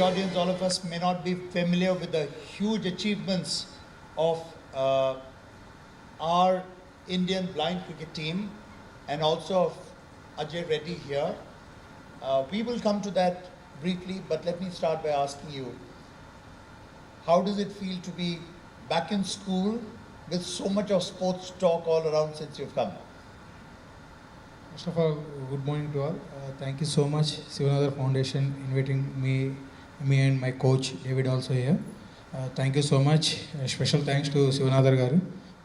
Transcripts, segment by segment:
audience, all of us may not be familiar with the huge achievements of our Indian blind cricket team and also of Ajay Reddy here. We will come to that briefly, but let me start by asking you, how does it feel to be back in school with so much of sports talk all around since you've come? First of all, good morning to all. Thank you so much, Shiv Foundation, inviting me and my coach David also here. Thank you so much. Special thanks to Shiv Garu.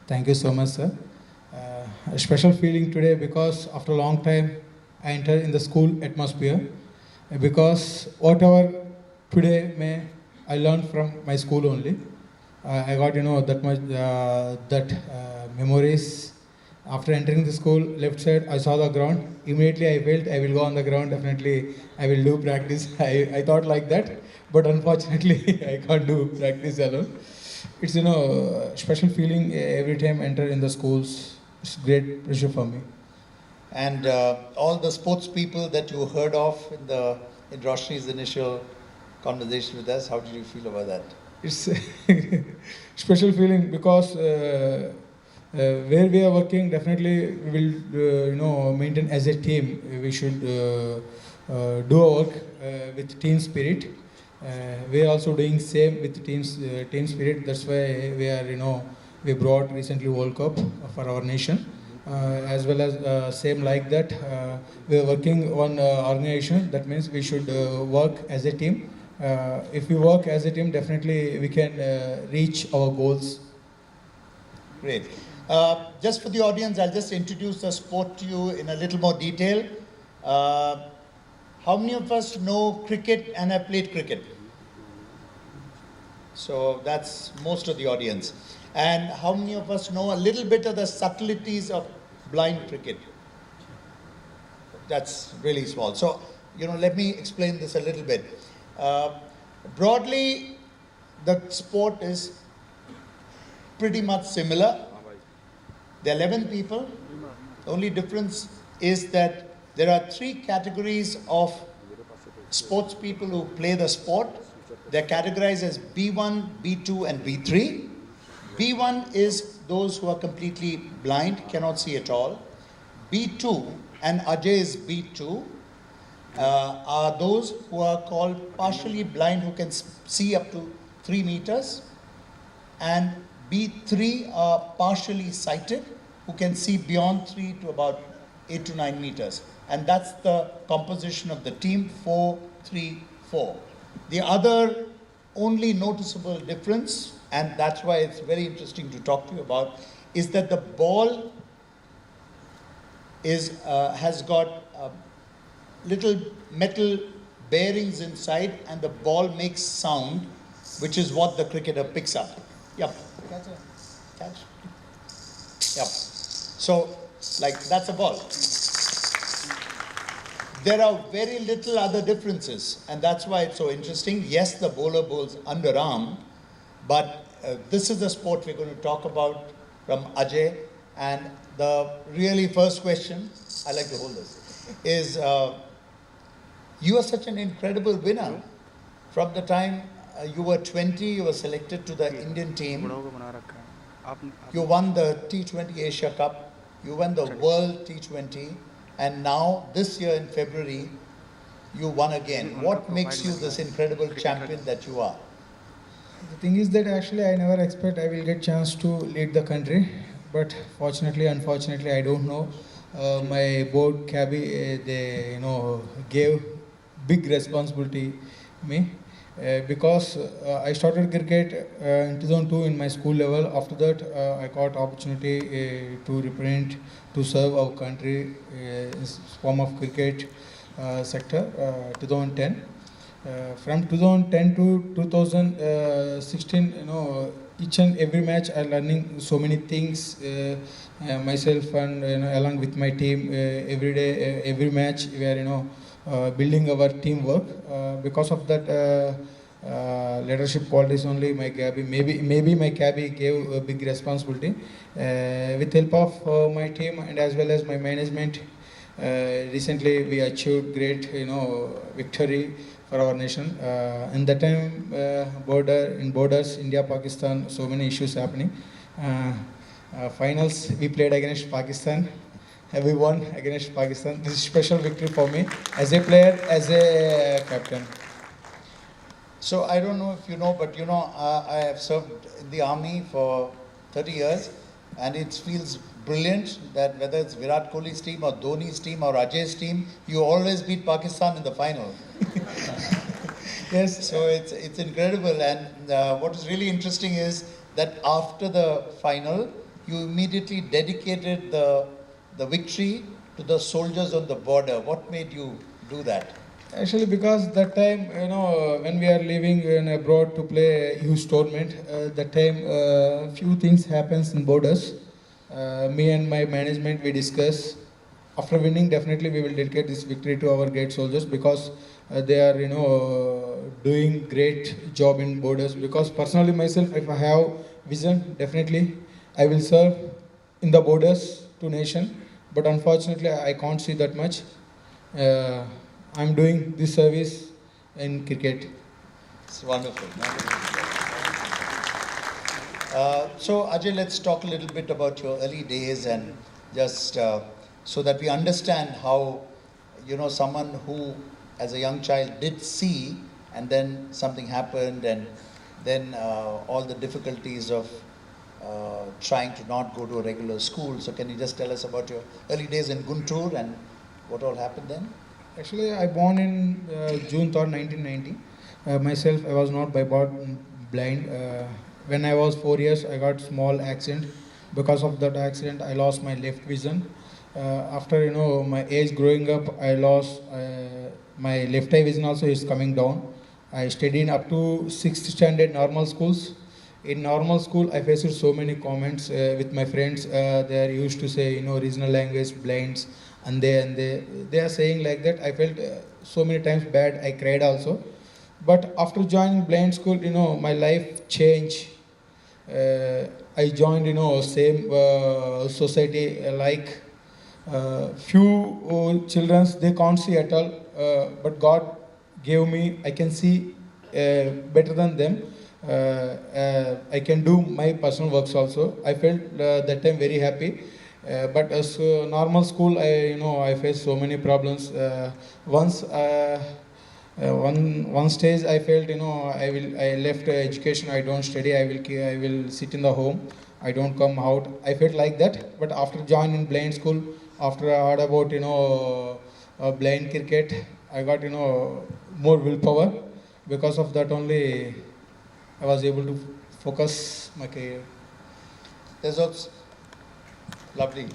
Thank you so much, sir. A special feeling today because after a long time I entered in the school atmosphere. Because whatever today I learned from my school only. I got that much memories. After entering the school, left side, I saw the ground. Immediately I felt I will go on the ground, definitely I will do practice. I thought like that, but unfortunately I can't do practice alone. It's, special feeling every time I enter in the schools. It's great pleasure for me. And all the sports people that you heard of in Roshni's initial conversation with us, how did you feel about that? It's special feeling because where we are working, definitely we will maintain as a team. We should do our work with team spirit. We are also doing same with team spirit. That's why we brought recently World Cup for our nation. As well as same like that, we are working on organization. That means we should work as a team. If we work as a team, definitely we can reach our goals. Great. Just for the audience, I'll just introduce the sport to you in a little more detail. How many of us know cricket and have played cricket? So that's most of the audience. And how many of us know a little bit of the subtleties of blind cricket? That's really small. So, let me explain this a little bit. Broadly, the sport is pretty much similar. There are 11 people. The only difference is that there are 3 categories of sports people who play the sport. They're categorized as B1, B2 and B3. B1 is those who are completely blind, cannot see at all. B2, and Ajay is B2, are those who are called partially blind, who can see up to 3 meters. And B3 are partially sighted, who can see beyond 3 to about 8 to 9 meters. And that's the composition of the team, 4-3-4. The other only noticeable difference, and that's why it's very interesting to talk to you about, is that the ball has got little metal bearings inside, and the ball makes sound, which is what the cricketer picks up. Yep. Catch. Yep. So, that's a ball. There are very little other differences, and that's why it's so interesting. Yes, the bowler bowls underarm, but this is the sport we're going to talk about from Ajay. And the really first question, I like to hold this, is you are such an incredible winner. From the time you were 20, you were selected to the Indian team. You won the T20 Asia Cup, you won the World T20, and now this year in February, you won again. What makes you this incredible champion that you are? The thing is that actually I never expect I will get chance to lead the country, but fortunately, unfortunately, I don't know. My board cabbie, they gave big responsibility me. Because I started cricket in 2002 in my school level. After that, I got opportunity to represent, to serve our country in form of cricket sector, 2010. From 2010 to 2016, each and every match I'm learning so many things myself, and along with my team. Every day, every match, we are building our teamwork. Because of that leadership qualities only, my cabbie, maybe my cabbie gave a big responsibility. With help of my team and as well as my management, recently we achieved great victory for our nation. In that time, borders, India, Pakistan, so many issues happening. Finals, we played against Pakistan. We won against Pakistan. This is special victory for me as a player, as a captain. So I don't know if you know, but I have served in the army for 30 years, and it feels brilliant that whether it's Virat Kohli's team or Dhoni's team or Ajay's team, you always beat Pakistan in the final. Yes. So it's incredible, and what is really interesting is that after the final, you immediately dedicated the victory to the soldiers on the border. What made you do that? Actually, because that time, when we are leaving in abroad to play a huge tournament, that time few things happens in borders. Me and my management, we discuss. After winning, definitely we will dedicate this victory to our great soldiers because they are, doing great job in borders. Because personally myself, if I have vision, definitely I will serve in the borders to nation. But unfortunately, I can't see that much. I'm doing this service in cricket. It's wonderful. So Ajay, let's talk a little bit about your early days and just so that we understand how, someone who as a young child did see and then something happened and then all the difficulties of trying to not go to a regular school. So can you just tell us about your early days in Guntur and what all happened then? Actually, I born in June 3rd, 1990. Myself, I was not by birth blind. When I was 4 years, I got small accident. Because of that accident, I lost my left vision. After my age growing up, I lost my left eye vision also is coming down. I studied up to 6th standard normal schools. In normal school, I faced so many comments with my friends. They are used to say, regional language blinds, and they are saying like that. I felt so many times bad. I cried also. But after joining blind school, my life changed. I joined, same society like few children, they can't see at all. But God gave me, I can see better than them. I can do my personal works also. I felt that time very happy. But as normal school, I faced so many problems. Once, one stage, I felt I left education. I don't study. I will sit in the home. I don't come out. I felt like that. But after joining blind school, after I heard about blind cricket, I got more willpower. Because of that only, I was able to focus my career. There's also lovely.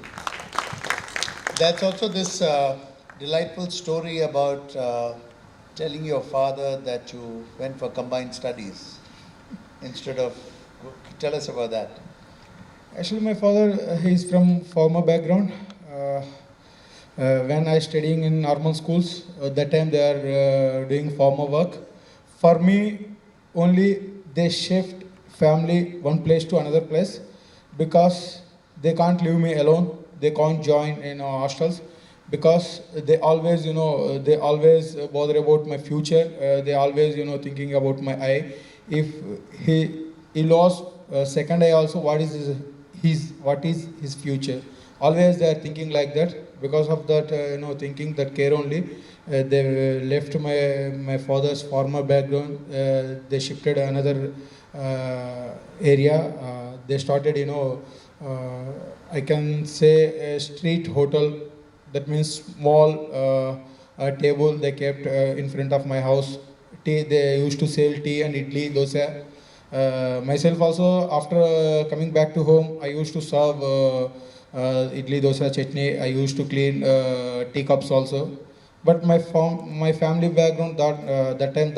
That's also this delightful story about telling your father that you went for combined studies instead of. Tell us about that. Actually, my father, he is from farmer background. When I studying in normal schools, that time they are doing farmer work. For me, only they shift family one place to another place because they can't leave me alone. They can't join in hostels because they always, they always bother about my future. They always, thinking about my eye. If he lost second eye also, what is his future? Always they are thinking like that. Because of that, thinking that care only, they left my father's former background. They shifted another area. They started, I can say a street hotel. That means small table they kept in front of my house. Tea, they used to sell tea and idli, dosa. Myself also, after coming back to home, I used to serve idli, dosa, chutney. I used to clean teacups also. But my family background that time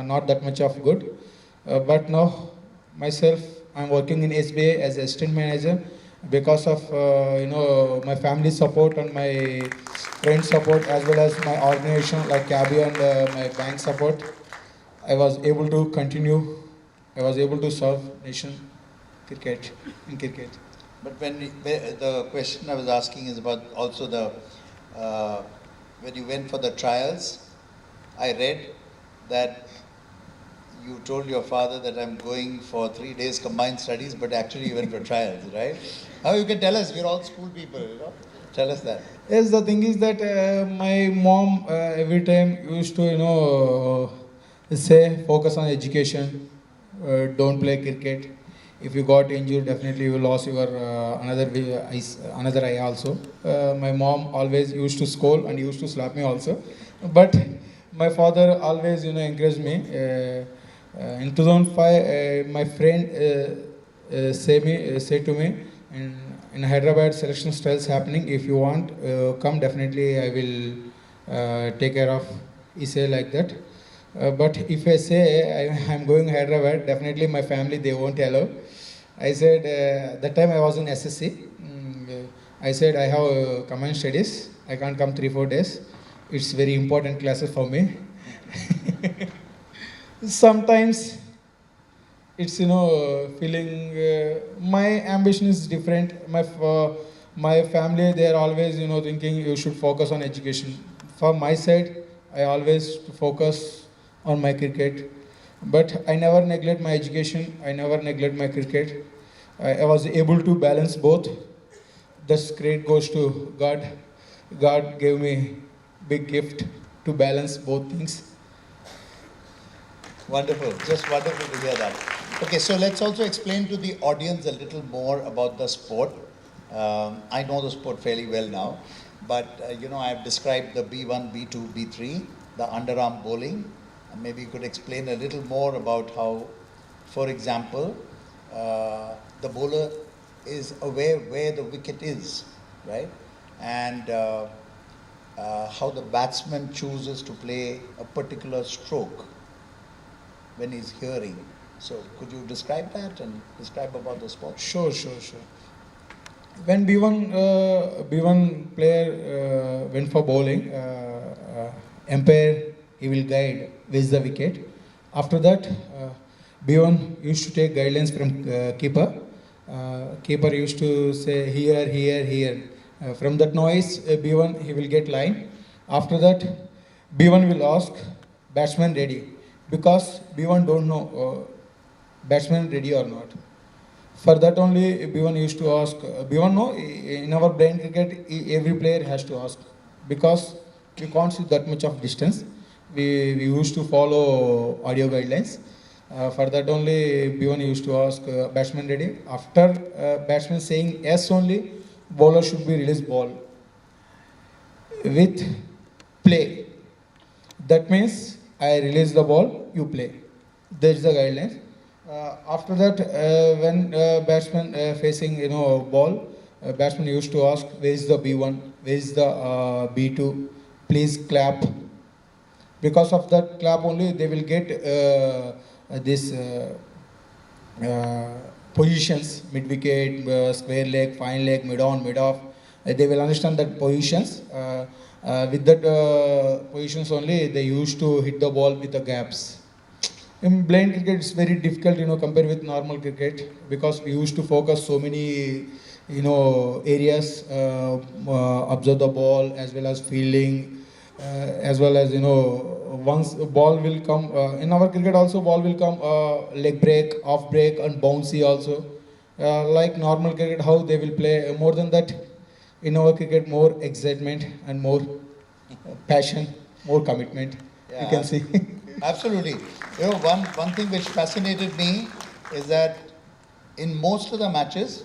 not that much of good. But now myself, I'm working in SBA as assistant manager because of my family support and my friend support as well as my organization like Cabby and my bank support. I was able to continue. I was able to serve nation cricket in cricket. But the question I was asking is about also the when you went for the trials, I read that you told your father that I'm going for 3 days combined studies, but actually you went for trials, right? How you can tell us? We're all school people, you know. Tell us that. Yes, the thing is that my mom every time used to, say focus on education, don't play cricket. If you got injured, definitely you will lose your another eye also. My mom always used to scold and used to slap me also, but my father always, encouraged me. In 2005, my friend say to me, in Hyderabad selection trials happening. If you want, come. Definitely, I will take care of. He say like that. But if I say I'm going Hyderabad, definitely my family they won't allow. I said that time I was in SSC. I said I have combined studies. I can't come 3-4 days. It's very important classes for me. Sometimes it's feeling my ambition is different. My family they are always thinking you should focus on education. For my side, I always focus on my cricket, but I never neglect my education. I never neglect my cricket. I was able to balance both. This credit goes to God. God gave me big gift to balance both things. Wonderful, just wonderful to hear that. Okay, so let's also explain to the audience a little more about the sport. I know the sport fairly well now, but I've described the B1, B2, B3, the underarm bowling. And maybe you could explain a little more about how, for example, the bowler is aware where the wicket is, right? And how the batsman chooses to play a particular stroke when he's hearing. So could you describe that and describe about the sport? Sure. When B1 player went for bowling, umpire he will guide where's the wicket. After that, B1 used to take guidelines from keeper. Keeper used to say here. From that noise, B1 he will get line. After that, B1 will ask batsman ready, because B1 don't know batsman ready or not. For that only B1 used to ask. B1 no, in our blind cricket every player has to ask, because we can't see that much of distance. We used to follow audio guidelines. For that only B1 used to ask batsman ready. After batsman saying yes only, bowler should be release ball with play. That means I release the ball, you play. That's the guidelines. After that, when batsman facing ball, batsman used to ask where is the B1, where is the B2, please clap. Because of that clap only they will get this positions, mid wicket, square leg, fine leg, mid on, mid off. They will understand that positions. With that positions only they used to hit the ball with the gaps. In blind cricket, it's very difficult, compared with normal cricket, because we used to focus so many, areas, observe the ball as well as fielding, as well as once a ball will come. In our cricket also, ball will come leg break, off break, and bouncy also. Like normal cricket, how they will play. More than that, in our cricket, more excitement and more passion, more commitment. Yeah, You can see. absolutely. One thing which fascinated me is that in most of the matches,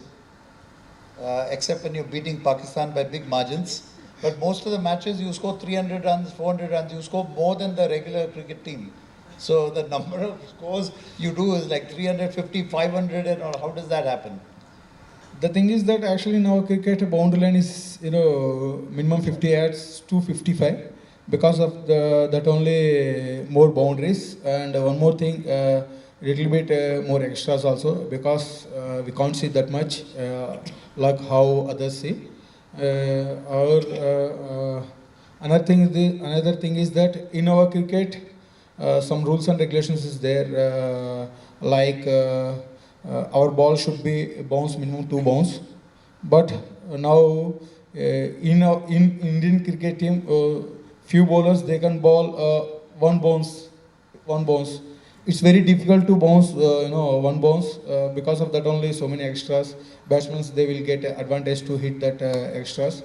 except when you're beating Pakistan by big margins, but most of the matches you score 300 runs, 400 runs, you score more than the regular cricket team. So the number of scores you do is like 350, 500, and how does that happen? The thing is that actually in our cricket, boundary line is minimum 50 yards to 55. Because of that only more boundaries, and one more thing, little bit more extras also, because we can't see that much like how others see. Our another thing is that in our cricket, some rules and regulations is there, like our ball should be bounce minimum 2 bounce, but now in Indian cricket team, few bowlers they can bowl 1 bounce one bounce. It's very difficult to bounce, one bounce. Because of that only so many extras. Batsmen, they will get advantage to hit that extras.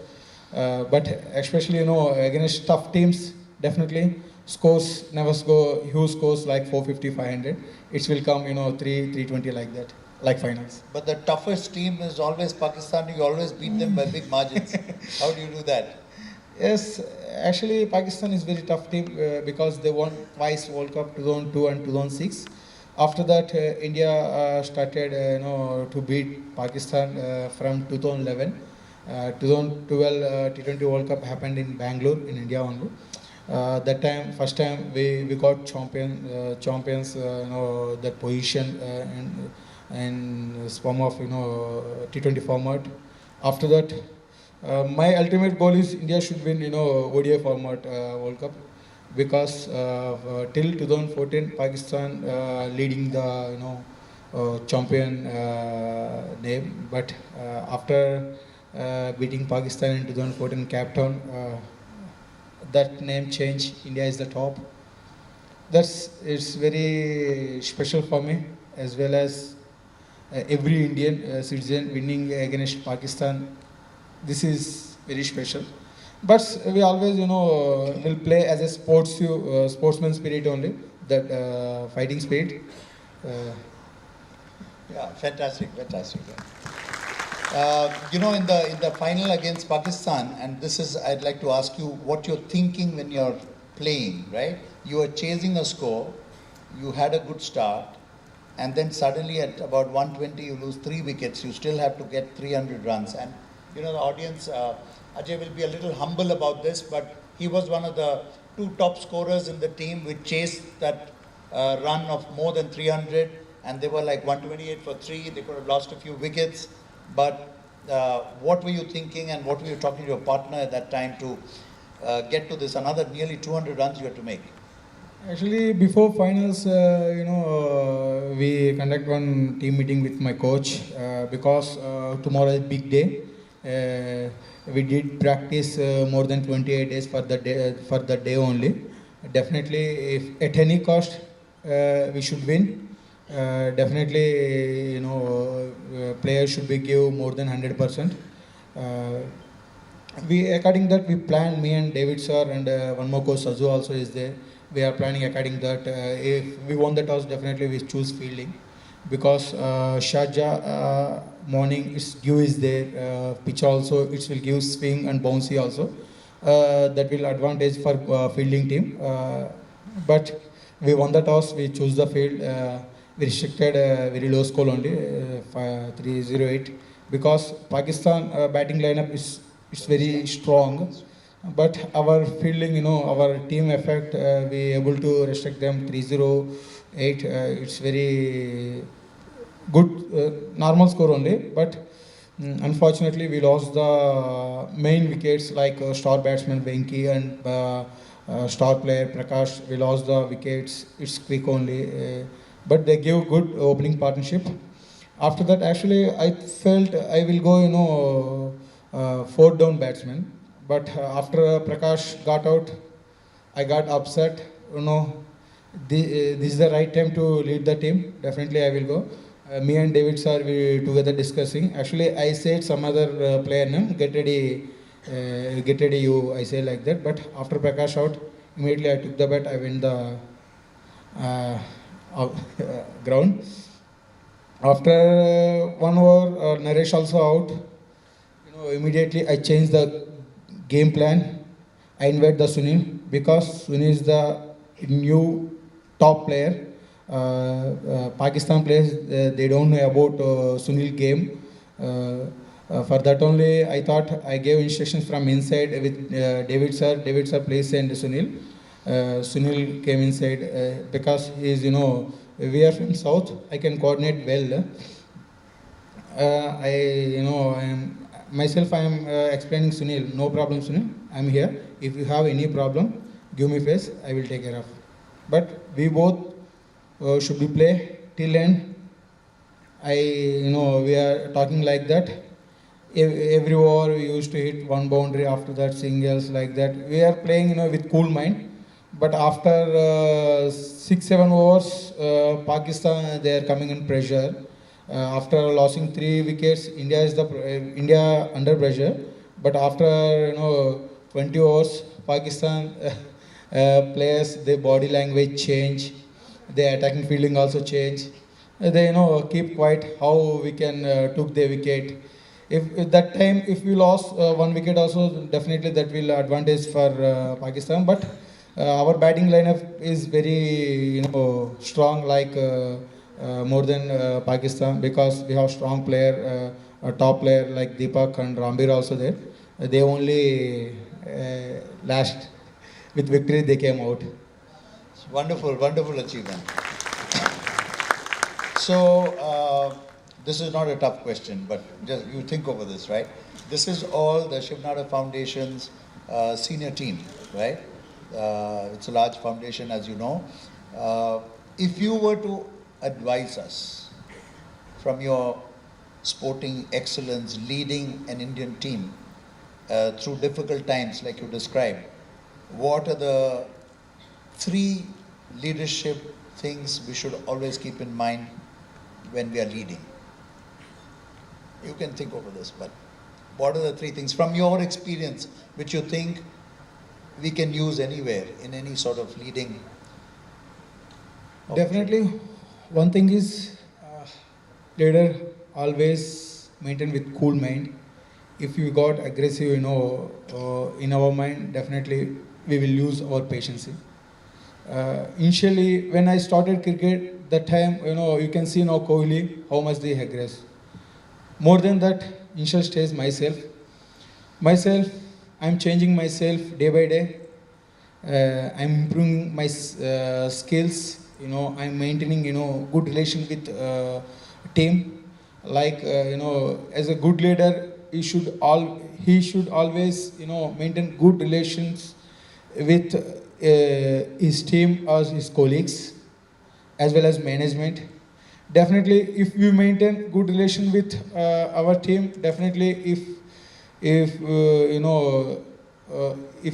But especially, against tough teams, definitely scores never score huge scores like 450, 500. It will come, 320 like that, like finals. But the toughest team is always Pakistan. You always beat them by big margins. How do you do that? Yes, actually Pakistan is very tough team because they won twice World Cup 2002 and 2006. After that, India started, to beat Pakistan from 2011. 2012 T20 World Cup happened in Bangalore in India only. That time, first time we got champions, that position in form of T20 format. After that, my ultimate goal is India should win ODI format World Cup because till 2014 Pakistan leading the champion name, but after beating Pakistan in 2014 Cape Town, that name change. India is the top. It's very special for me as well as every Indian citizen winning against Pakistan. This is very special. But we always, will play as a sportsman spirit only, that fighting spirit. Yeah, fantastic. In the final against Pakistan, and this is, I'd like to ask you what you're thinking when you're playing, right? You are chasing a score, you had a good start, and then suddenly at about 120 you lose 3 wickets, you still have to get 300 runs. And the audience, Ajay will be a little humble about this, but he was one of the 2 top scorers in the team which chased that run of more than 300, and they were like 128 for 3, they could have lost a few wickets. But what were you thinking and what were you talking to your partner at that time to get to this another nearly 200 runs you had to make? Actually, before finals, we conduct one team meeting with my coach because tomorrow is big day. We did practice more than 28 days for the day only. Definitely, if at any cost we should win. Definitely, players should be give more than 100%. We according that we plan, me and David sir and one more coach Sazu also is there. We are planning according that if we won the toss, definitely we choose fielding because Sharjah morning its give is there, pitch also it will give swing and bouncy also. That will advantage for fielding team. But we won the toss, we choose the field. We restricted very low score only, 308, because Pakistan batting lineup is very strong, but our fielding, our team effect, we able to restrict them 308. It's very good, normal score only, but unfortunately we lost the main wickets like star batsman Venki and star player Prakash. We lost the wickets. It's quick only. But they give good opening partnership. After that, actually, I felt I will go, 4 down batsman. But after Prakash got out, I got upset. This is the right time to lead the team. Definitely, I will go. Me and David sir, we together discussing. Actually, I said some other player name, get ready, you. I say like that. But after Prakash out, immediately I took the bat. I went the ground. After 1 over, Naresh also out. Immediately I changed the game plan. I invite the Sunil because Sunil is the new top player. Pakistan players they don't know about Sunil game. For that only I thought I gave instructions from inside with David sir. David sir plays and Sunil. Sunil came inside because he is, we are from south. I can coordinate well. I am myself. I am explaining Sunil. No problem, Sunil. I am here. If you have any problem, give me face. I will take care of. But we both should be play till end. We are talking like that. Every over we used to hit 1 boundary. After that, singles like that. We are playing, with cool mind. But after 6-7 overs, Pakistan they are coming in pressure. After losing 3 wickets, India under pressure. But after 20 overs, Pakistan players their body language change, their attacking fielding also change. They keep quiet how we can took the wicket. If that time if we lost 1 wicket also, definitely that will advantage for Pakistan. But our batting lineup is very strong, like more than Pakistan, because we have strong player, a top player like Deepak and Rambir also there. They only last with victory they came out. Wonderful, wonderful achievement. So, this is not a tough question, but just you think over this, right? This is all the Shiv Nadar Foundation's senior team, right? It's a large foundation, as you know. If you were to advise us from your sporting excellence leading an Indian team through difficult times like you described, what are the 3 leadership things we should always keep in mind when we are leading? You can think over this, but what are the 3 things from your experience which you think we can use anywhere in any sort of leading? Definitely, one thing is leader always maintain with cool mind. If you got aggressive, in our mind, definitely we will lose our patience. Initially, when I started cricket, that time, you can see now Kohli, how much they aggress. More than that, initial stage myself, I'm changing myself day by day. I'm improving my skills. I'm maintaining, good relation with team. Like, as a good leader, he should always, maintain good relations with his team or his colleagues, as well as management. Definitely, if we maintain good relation with our team, definitely if if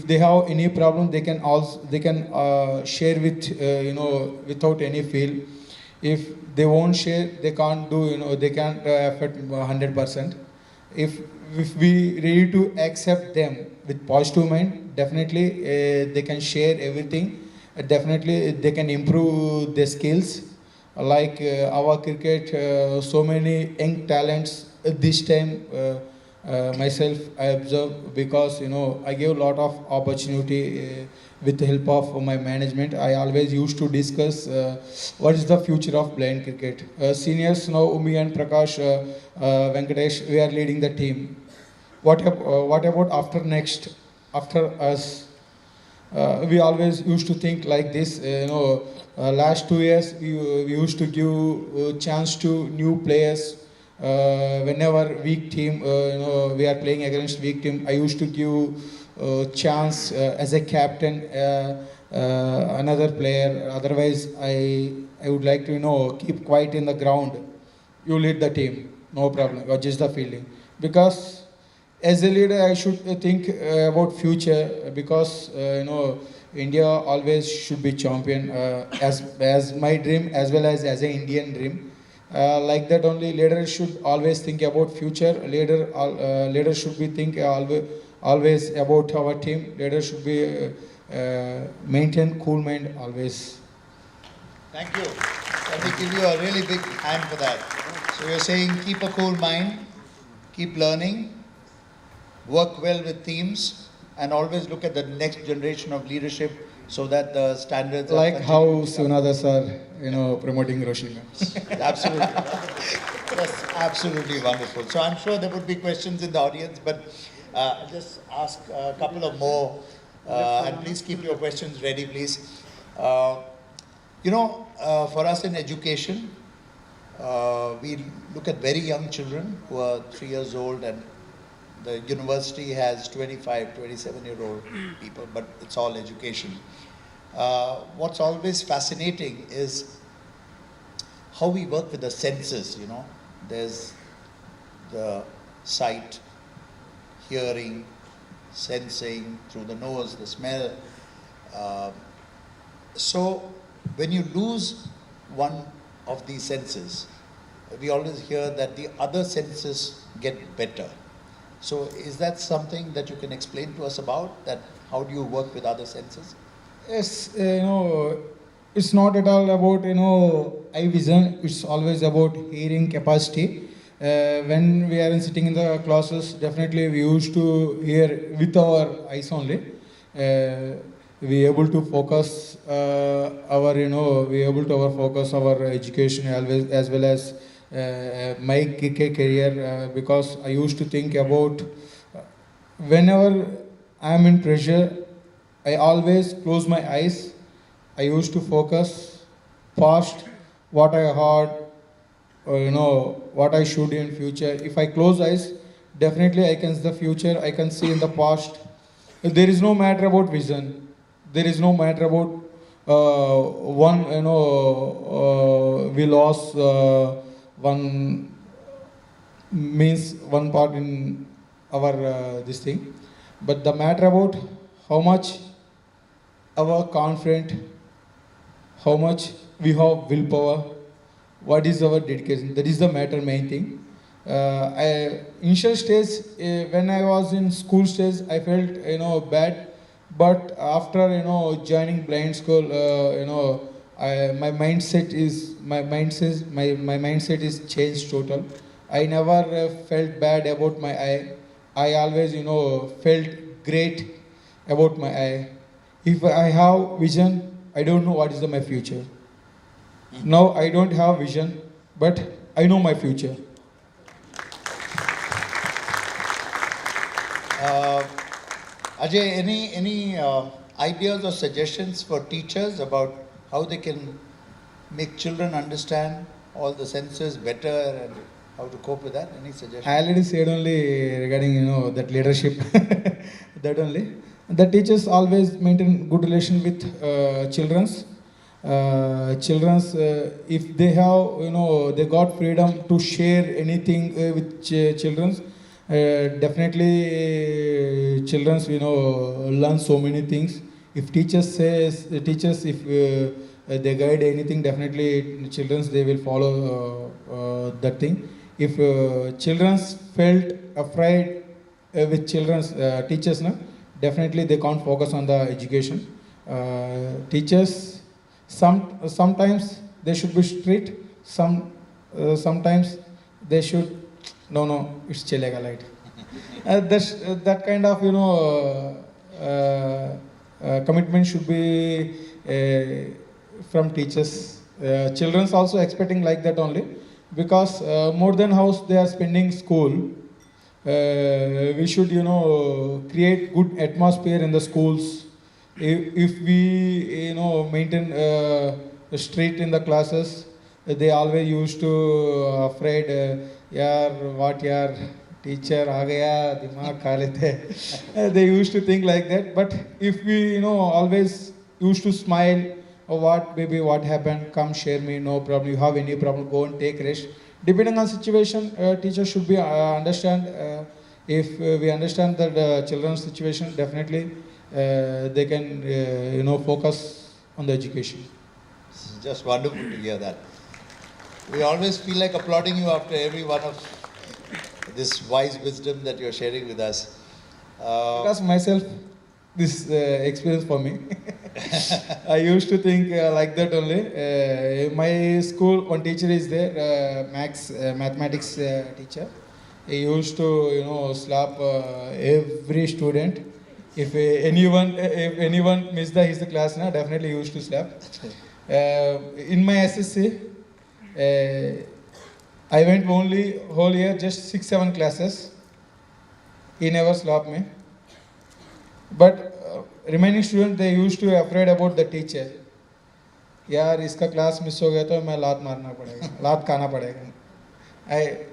they have any problem, they can share with without any feel. If they won't share, they can't do, they can't affect 100%. If if we ready to accept them with positive mind, definitely they can share everything. Definitely they can improve their skills. Like our cricket, so many young talents this time. Myself, I observe, because I gave a lot of opportunity with the help of my management. I always used to discuss what is the future of blind cricket. Seniors now, Umi and Prakash, Venkatesh, we are leading the team. What about after us? We always used to think like this. Last 2 years we used to give chance to new players. Whenever weak team, we are playing against weak team, I used to give chance as a captain, another player. Otherwise, I would like to keep quiet in the ground. You lead the team, no problem. Or just the fielding, because as a leader I should think about future, because India always should be champion, as my dream, as well as an Indian dream. Like that only, leader should always think about future. Leader should be think always about our team. Leader should be maintain cool mind always. Thank you. Let me give you a really big hand for that. So you're saying keep a cool mind, keep learning, work well with teams, and always look at the next generation of leadership so that the standards like how Sunada sir, promoting Roshan. Absolutely. That's absolutely wonderful. So I'm sure there would be questions in the audience, but I'll just ask a couple of more, and please keep your questions ready, please. For us in education, we look at very young children who are 3 years old, and the university has 25, 27-year-old people, but it's all education. What's always fascinating is how we work with the senses, There's the sight, hearing, sensing through the nose, the smell, So, when you lose one of these senses, we always hear that the other senses get better. So, is that something that you can explain to us about? That how do you work with other senses? Yes, it's not at all about eye vision. It's always about hearing capacity. When we are sitting in the classes, definitely we used to hear with our eyes only. We able to focus our we able to our focus our education always as well as my career because I used to think about whenever I am in pressure, I always close my eyes. I used to focus past what I heard, or what I should in future. If I close eyes, definitely I can see the future. I can see in the past. There is no matter about vision. There is no matter about one. We lost one means one part in our this thing, but the matter about how much our confident, how much we have willpower, what is our dedication. That is the matter main thing. Initial stage when I was in school stage, I felt bad, but after joining blind school, my mindset is my mindset is changed total. I never felt bad about my eye. I always felt great about my eye. If I have vision, I don't know what is my future. Now I don't have vision, but I know my future. Uh, Ajay, any ideas or suggestions for teachers about how they can make children understand all the senses better and how to cope with that? Any suggestions? I already said only regarding that leadership. That only. The teachers always maintain good relation with childrens. Childrens, if they have they got freedom to share anything with childrens. Definitely, childrens learn so many things. If teachers if they guide anything, definitely childrens they will follow that thing. If children felt afraid with children's teachers, no, definitely they can't focus on the education. Teachers, sometimes they should be strict. Sometimes they should. No, it's chelega light. That kind of commitment should be from teachers. Children's also expecting like that only, because more than house they are spending school. We should create good atmosphere in the schools. If we maintain strict in the classes, they always used to afraid yaar what yaar teacher aa gaya dimag kha lete. They used to think like that, but if we always used to smile, or what baby what happened, come share me, no problem, you have any problem, go and take rest. Depending on situation, teachers should be understand. If we understand the children's situation, definitely they can focus on the education. It's just wonderful to hear that. We always feel like applauding you after every one of this wise wisdom that you're sharing with us. Because myself, this experience for me. I used to think like that only. My school, one teacher is there, mathematics teacher. He used to, slap every student. If anyone missed his class, na, definitely he used to slap. In my SSC, I went only whole year just 6-7 classes. He never slapped me. But remaining students, they used to afraid about the teacher. यार इसका class miss हो गया तो मैं लात मारना पड़ेगा, लात खाना पड़ेगा.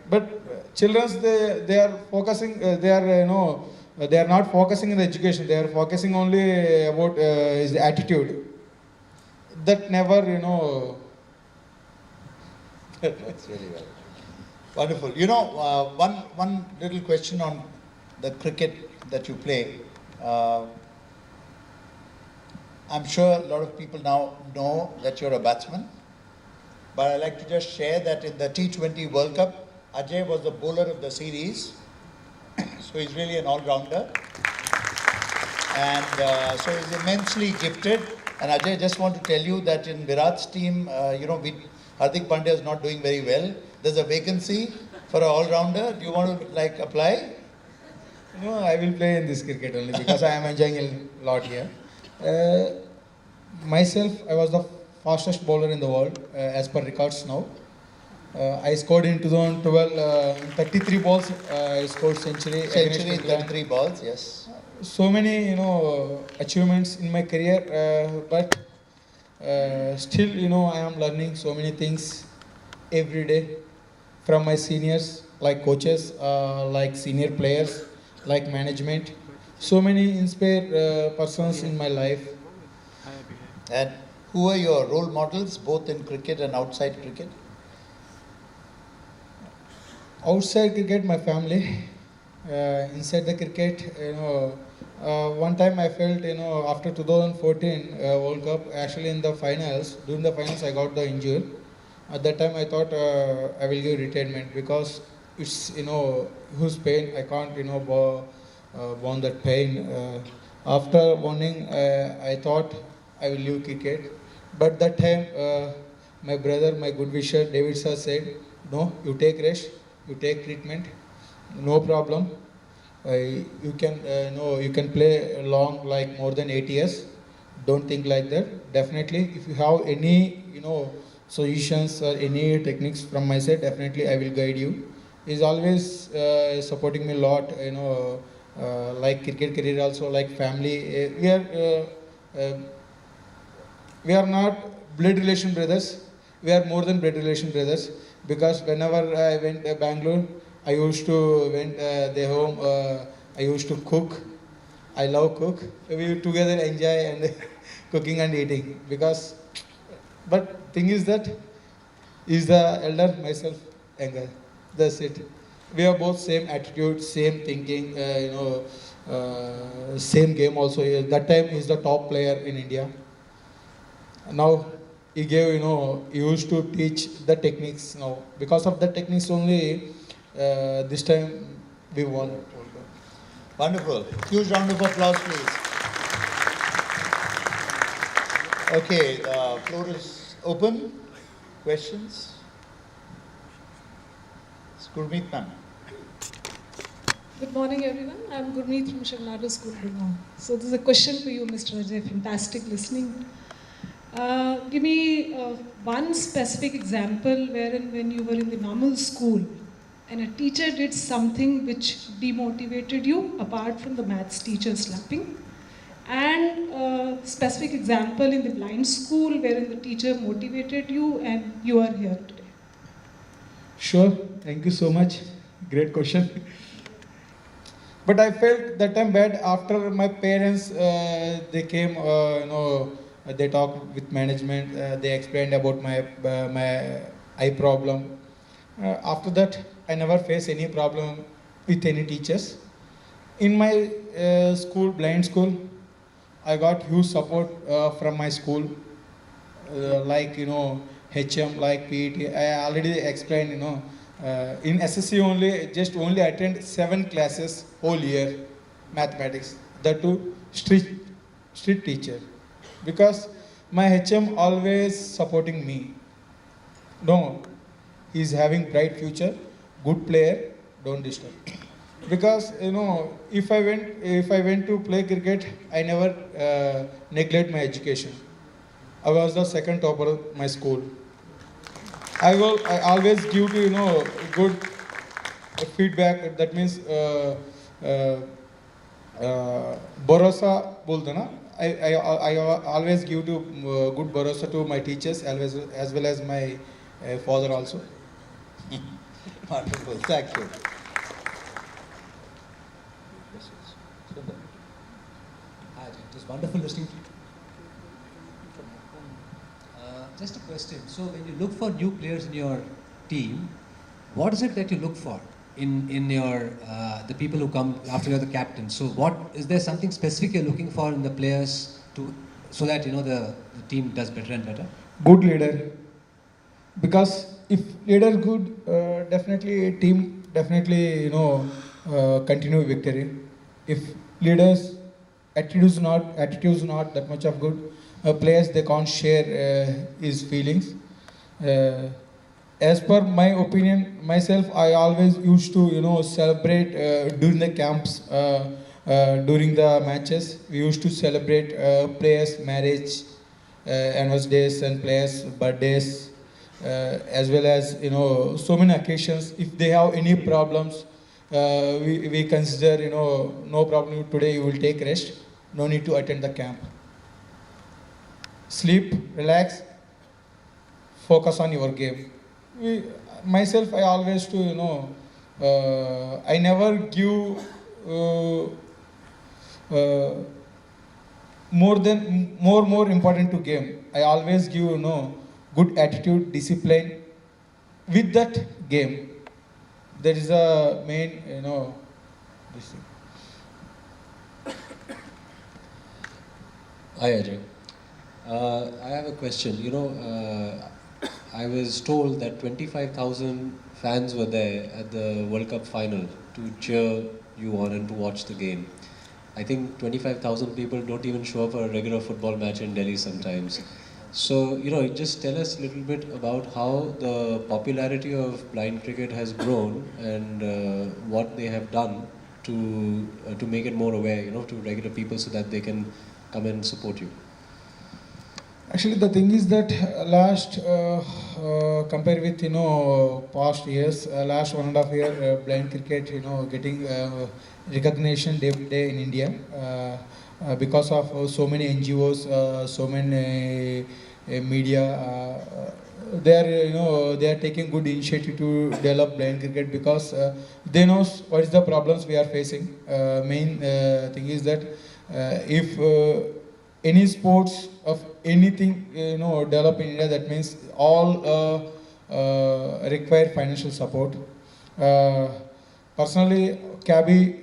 But children, they are focusing, they are not focusing in the education. They are focusing only about is the attitude. That never That's really well. Wonderful. One little question on the cricket that you play. I'm sure a lot of people now know that you're a batsman, but I'd like to just share that in the T20 World Cup, Ajay was the bowler of the series, so he's really an all-rounder, and so he's immensely gifted. And Ajay, I just want to tell you that in Virat's team, Hardik Pandya is not doing very well. There's a vacancy for an all-rounder. Do you want to apply? No, I will play in this cricket only because I am enjoying a lot here. Myself, I was the fastest bowler in the world as per records now. I scored in 2012 33 balls. I scored century. Century in 33 balls, yes. So many, achievements in my career, but still, I am learning so many things every day from my seniors, like coaches, like senior players, like management. So many inspired persons in my life. And who are your role models, both in cricket and outside cricket? Outside cricket, my family. Inside the cricket, one time I felt, after 2014 World Cup, actually in the finals, during the finals I got the injury. At that time I thought I will give retirement because it's, whose pain I can't, borne that pain. After warning, I thought I will leave cricket. But that time, my brother, my good wisher, David sir said, no, you take rest, you take treatment, no problem. You can you can play long, like more than 8 years. Don't think like that. Definitely, if you have any suggestions or any techniques from my side, definitely I will guide you. He's always supporting me a lot. Like cricket career also, like family. We are not blood relation brothers. We are more than blood relation brothers because whenever I went to Bangalore, I used to went their home. I used to cook. I love cook. We together enjoy and cooking and eating because. But thing is that is the elder, myself younger. That's it. We are both same attitude, same thinking. Same game also. That time he's the top player in India. Now he gave, he used to teach the techniques now. Because of the techniques only, this time we won. Wonderful. Huge round of applause, please. Okay, floor is open. Questions? It's Gurmeet ma'am. Good morning, everyone. I'm Gurmeet from Nadar School, Gurgaon. So this is a question for you, Mr. Ajay. Fantastic listening. Give me one specific example wherein when you were in the normal school and a teacher did something which demotivated you apart from the maths teacher slapping, and a specific example in the blind school wherein the teacher motivated you and you are here today. Sure. Thank you so much. Great question. But I felt that time bad after my parents, they came, they talked with management, they explained about my eye problem. After that, I never faced any problem with any teachers. In my school, blind school, I got huge support from my school, like, HM, like PET. I already explained, in SSC only, just only attend 7 classes whole year, mathematics. That too, strict teacher. Because my HM always supporting me. No, he's having bright future, good player, don't disturb. Because if I went to play cricket, I never neglect my education. I was the second topper of my school. I always give to good feedback. That means bharosa bolte na. I always give to good bharosa to my teachers as well as my father also. Wonderful. Thank you. Hi, it was wonderful listening to you. Just a question. So, when you look for new players in your team, what is it that you look for in your the people who come after you're the captain? So, what is there something specific you're looking for in the players to so that the team does better and better? Good leader. Because if leader good, definitely team definitely continue victory. If leaders attitudes not that much of good, players they can't share his feelings. Uh, as per my opinion, myself, I always used to celebrate during the camps, during the matches. We used to celebrate players' marriage, anniversaries, and players' birthdays, as well as so many occasions. If they have any problems, we consider no problem today. You will take rest. No need to attend the camp. Sleep, relax, focus on your game. We, myself, I always to I never give uh, uh, more important to game. I always give good attitude, discipline with that game. That is the main this thing. Hi Ajay. I have a question. I was told that 25,000 fans were there at the World Cup final to cheer you on and to watch the game. I think 25,000 people don't even show up for a regular football match in Delhi sometimes. So, just tell us a little bit about how the popularity of blind cricket has grown and what they have done to make it more aware, to regular people so that they can come and support you. Actually, the thing is that last compare with past years, last 1.5 year, blind cricket getting recognition day by day in India, because of so many NGOs, so many media. They are they are taking good initiative to develop blind cricket because they know what is the problems we are facing. Main thing is that if any sports of anything develop in India, that means all require financial support. Uh, Personally, Cabby,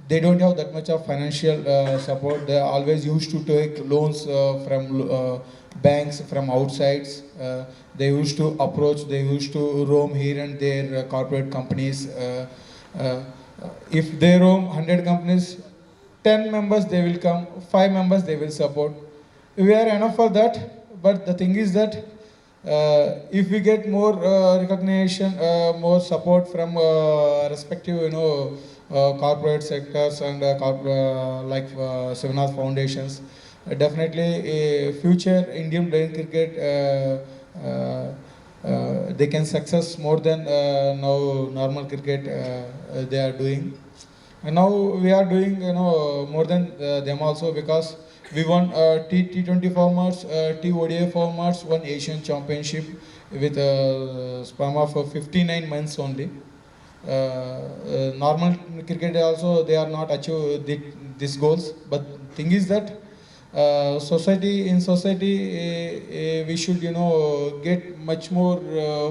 they don't have that much of financial support. They always used to take loans from banks from outsides. They used to approach, they used to roam here and there, corporate companies. Uh, if they roam 100 companies, 10 members they will come, 5 members they will support. We are enough for that, but the thing is that if we get more recognition, more support from respective, corporate sectors and like Sivanath foundations, definitely future Indian blind cricket they can success more than now normal cricket they are doing. And now we are doing more than them also because we won T20 formats, T ODI formats, won Asian Championship with a span of 59 months only. Normal cricket also they are not achieve these goals, but thing is that society we should get much more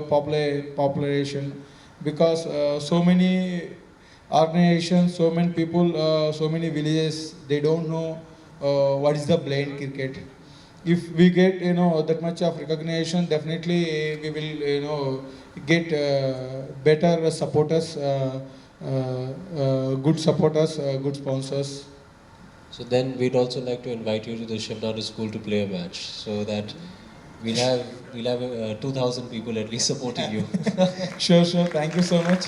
population because so many organizations, so many people, so many villages, they don't know what is the blind cricket. If we get that much of recognition, definitely we will get better supporters, good supporters, good sponsors. So then we'd also like to invite you to the Shiv Nadar school to play a match so that we'll have 2,000 people at least supporting you. Sure. Thank you so much.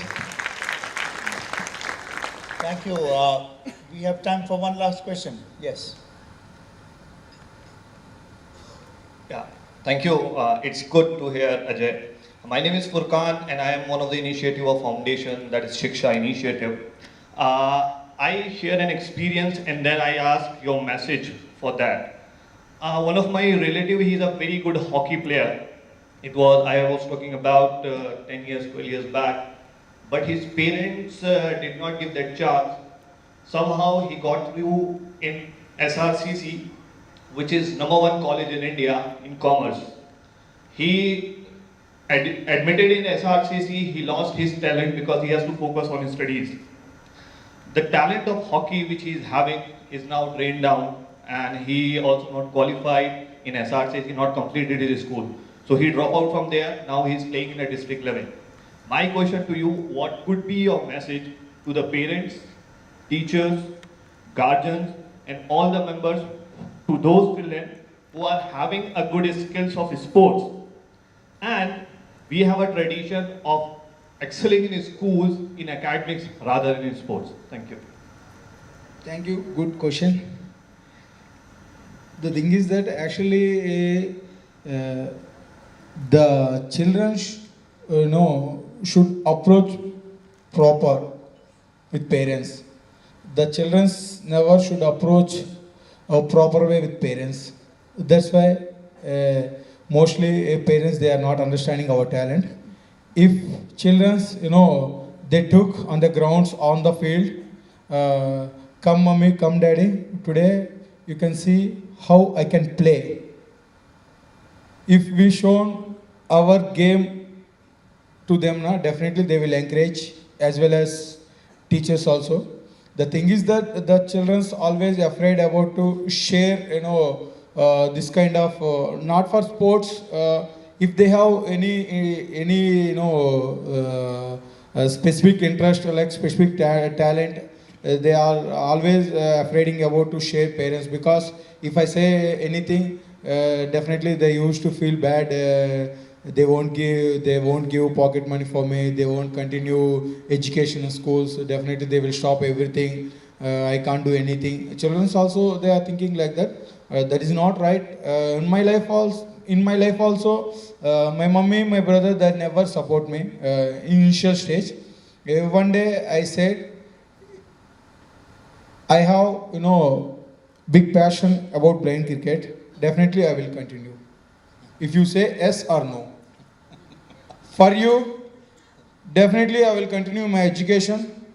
Thank you. We have time for one last question. Yes. Yeah, thank you. It's good to hear, Ajay. My name is Furkan and I am one of the initiative of foundation, that is Shiksha Initiative. I share an experience and then I ask your message for that. One of my relative, he's a very good hockey player. I was talking about 10 years, 12 years back, but his parents did not give that chance. Somehow he got through in SRCC, which is #1 college in India in commerce. He admitted in SRCC, he lost his talent because he has to focus on his studies. The talent of hockey which he is having is now drained down and he also not qualified in SRC, he not completed his school. So he dropped out from there, now he is playing in a district level. My question to you, what could be your message to the parents, teachers, guardians, and all the members, to those children who are having a good skills of sports? And we have a tradition of excelling in schools in academics rather than in sports. Thank you. Thank you. Good question. The thing is that actually the children should approach proper with parents. The children never should approach a proper way with parents. That's why mostly parents, they are not understanding our talent. If children's, they took on the grounds, on the field, come mommy, come daddy, today you can see how I can play. If we shown our game to them, definitely they will encourage, as well as teachers also. The thing is that the children's always afraid about to share, this kind of, not for sports, if they have any specific interest, like specific talent, they are always afraid about to share parents, because if I say anything, definitely they used to feel bad. They won't give pocket money for me. They won't continue education in schools. So definitely they will stop everything. I can't do anything. Children also, they are thinking like that. That is not right. In my life also, my mommy, my brother, they never support me initial stage. One day I said, I have big passion about playing cricket. Definitely I will continue. If you say yes or no. For you, definitely I will continue my education.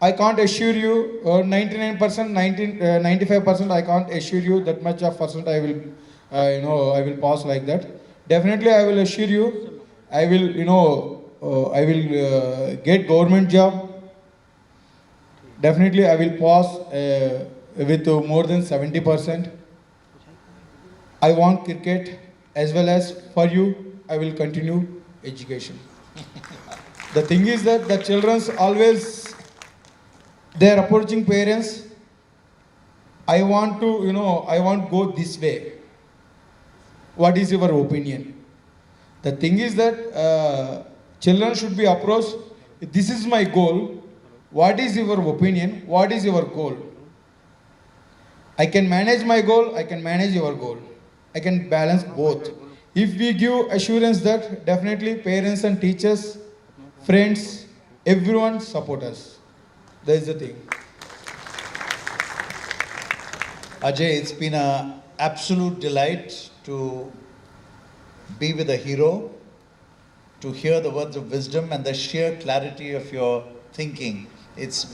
I can't assure you 99%, 95%. I can't assure you that much of percent I will, I will pass like that. Definitely I will assure you, I will, get government job. Definitely I will pass with more than 70%. I want cricket, as well as for you, I will continue education. The thing is that the children's always, they are approaching parents. I want to, I want to go this way. What is your opinion? The thing is that children should be approached. This is my goal. What is your opinion? What is your goal? I can manage my goal. I can manage your goal. I can balance both. If we give assurance that definitely parents and teachers, friends, everyone support us. That is the thing. Ajay, it's been an absolute delight to be with a hero, to hear the words of wisdom and the sheer clarity of your thinking.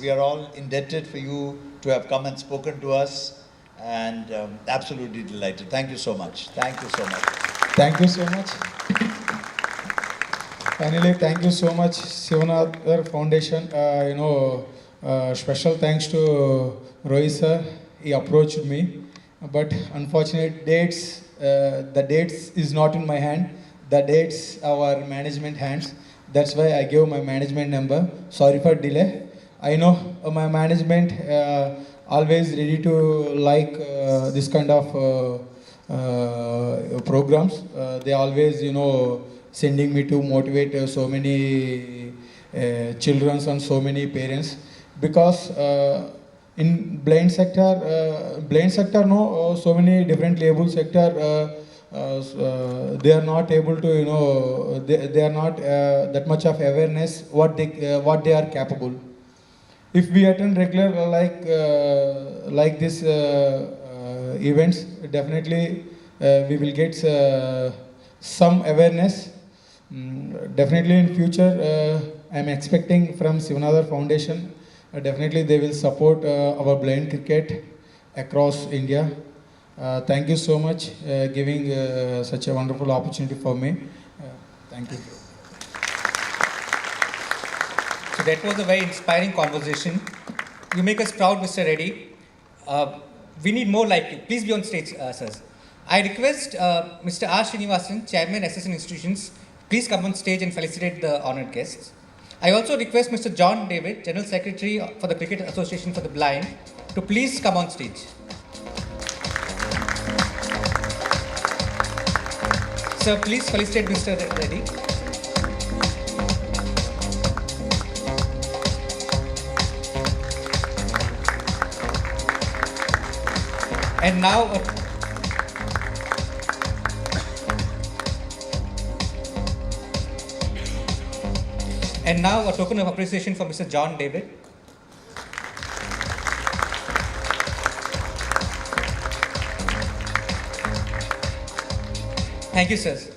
We are all indebted for you to have come and spoken to us, and absolutely delighted. Thank you so much. Thank you so much. Thank you so much. Finally, thank you so much, Shivnadar Foundation. Special thanks to Roy sir. He approached me, but unfortunate dates, the dates is not in my hand. The dates our management hands. That's why I gave my management number. Sorry for delay. I know my management always ready to like this kind of programs. They always, sending me to motivate so many children and so many parents, because in blind sector, so many different label sector, they are not able to, they are not that much of awareness what they are capable. If we attend regular like this events, definitely we will get some awareness. Definitely in future, I am expecting from Shivnadar Foundation, definitely they will support our blind cricket across India. Thank you so much giving such a wonderful opportunity for me. Thank you. So that was a very inspiring conversation. You make us proud, Mr. Reddy. We need more like you. Please be on stage, sirs. I request Mr. R. Srinivasan, Chairman, Assistant Institutions, please come on stage and felicitate the honored guests. I also request Mr. John David, General Secretary for the Cricket Association for the Blind, to please come on stage. Sir, please felicitate Mr. Reddy. And now, a token of appreciation for Mr. John David. Thank you, sirs.